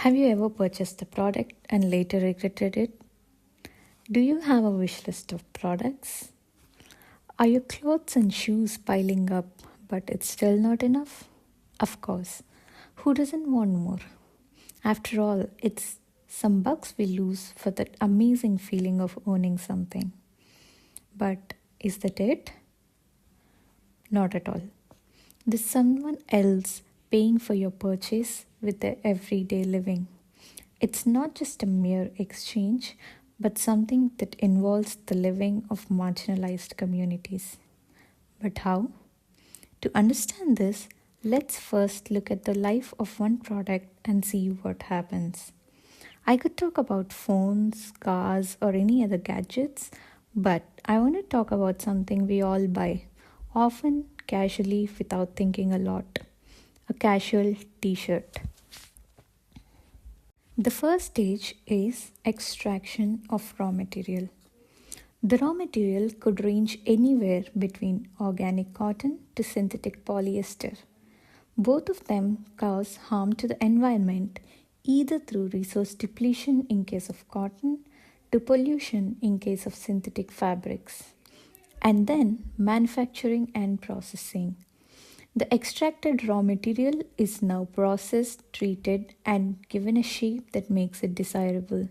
Have you ever purchased a product and later regretted it? Do you have a wish list of products? Are your clothes and shoes piling up, but it's still not enough? Of course, who doesn't want more? After all, it's some bucks we lose for that amazing feeling of owning something. But is that it? Not at all. There's someone else paying for your purchase with their everyday living. It's not just a mere exchange, but something that involves the living of marginalized communities. But how? To understand this, let's first look at the life of one product and see what happens. I could talk about phones, cars, or any other gadgets, but I want to talk about something we all buy, often casually without thinking a lot, a casual t shirt. The first stage is extraction of raw material. The raw material could range anywhere between organic cotton to synthetic polyester. Both of them cause harm to the environment either through resource depletion in case of cotton to pollution in case of synthetic fabrics. And then manufacturing and processing. The extracted raw material is now processed, treated, and given a shape that makes it desirable.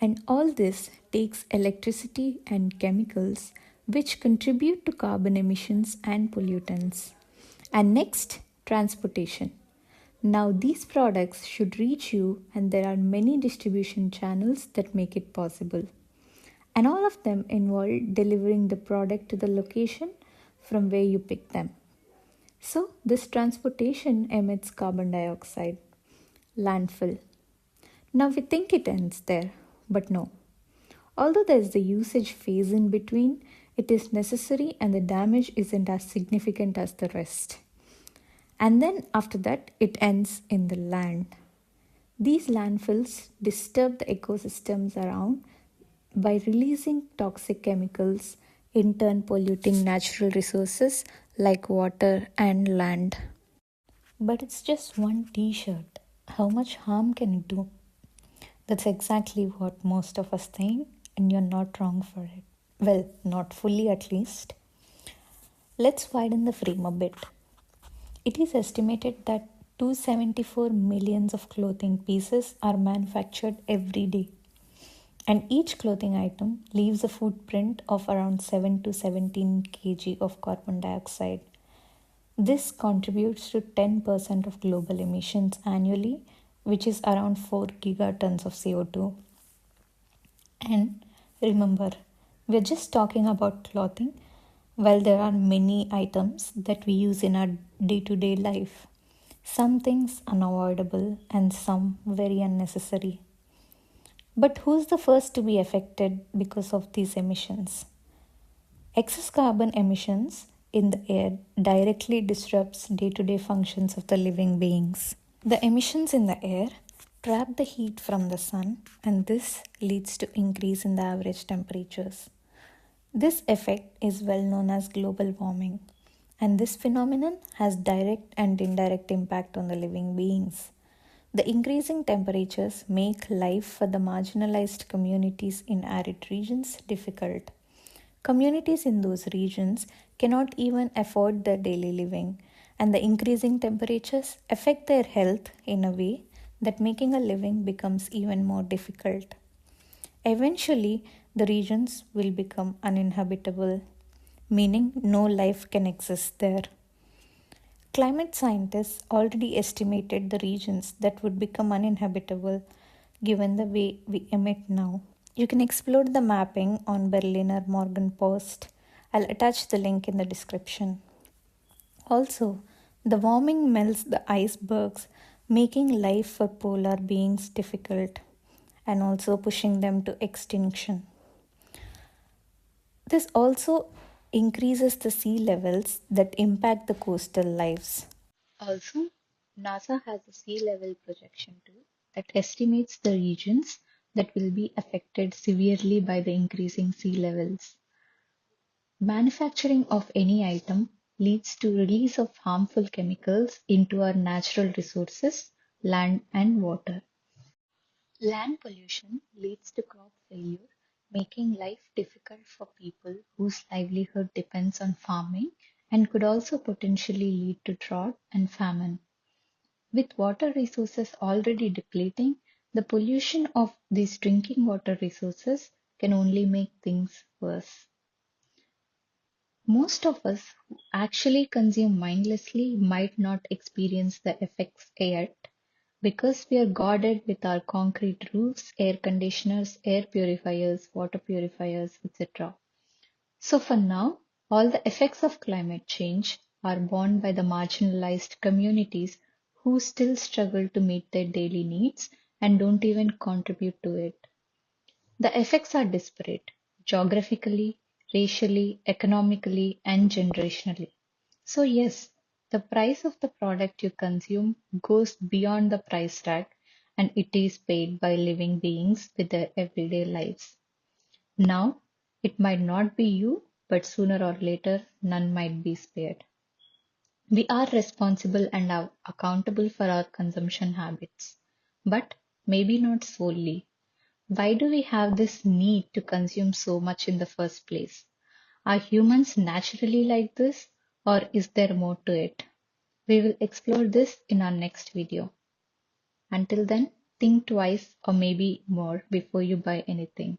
And all this takes electricity and chemicals, which contribute to carbon emissions and pollutants. And next, transportation. Now, these products should reach you, and there are many distribution channels that make it possible. And all of them involve delivering the product to the location from where you pick them. So, this transportation emits carbon dioxide. Landfill. Now, we think it ends there, but no. Although there is the usage phase in between, it is necessary and the damage isn't as significant as the rest. And then after that, it ends in the land. These landfills disturb the ecosystems around by releasing toxic chemicals, in turn polluting natural resources like water and land. But it's just one t shirt. How much harm can it do? That's exactly what most of us think, and you're not wrong for it. Well, not fully at least. Let's widen the frame a bit. It is estimated that 274 millions of clothing pieces are manufactured every day. And each clothing item leaves a footprint of around 7 to 17 kg of carbon dioxide. This contributes to 10% of global emissions annually, which is around 4 gigatons of CO2. And remember, we're just talking about clothing, while there are many items that we use in our day to day life. Some things unavoidable and some very unnecessary. But who's the first to be affected because of these emissions? Excess carbon emissions in the air directly disrupts day-to-day functions of the living beings. The emissions in the air trap the heat from the sun, and this leads to increase in the average temperatures. This effect is well known as global warming, and this phenomenon has direct and indirect impact on the living beings. The increasing temperatures make life for the marginalized communities in arid regions difficult. Communities in those regions cannot even afford their daily living, and the increasing temperatures affect their health in a way that making a living becomes even more difficult. Eventually, the regions will become uninhabitable, meaning no life can exist there. Climate scientists already estimated the regions that would become uninhabitable given the way we emit now. You can explore the mapping on Berliner Morgenpost. I'll attach the link in the description. Also, the warming melts the icebergs, making life for polar beings difficult and also pushing them to extinction. This also increases the sea levels that impact the coastal lives. Also, NASA has a sea level projection tool that estimates the regions that will be affected severely by the increasing sea levels. Manufacturing of any item leads to release of harmful chemicals into our natural resources, land and water. Land pollution leads to crop failure, making life difficult for people whose livelihood depends on farming and could also potentially lead to drought and famine. With water resources already depleting, the pollution of these drinking water resources can only make things worse. Most of us who actually consume mindlessly might not experience the effects yet because we are guarded with our concrete roofs, air conditioners, air purifiers, water purifiers, etc. So for now, all the effects of climate change are borne by the marginalized communities who still struggle to meet their daily needs and don't even contribute to it. The effects are disparate geographically, racially, economically, and generationally. So, yes, the price of the product you consume goes beyond the price tag and it is paid by living beings with their everyday lives. Now, it might not be you, but sooner or later, none might be spared. We are responsible and are accountable for our consumption habits, but maybe not solely. Why do we have this need to consume so much in the first place? Are humans naturally like this, or is there more to it? We will explore this in our next video. Until then, think twice or maybe more before you buy anything.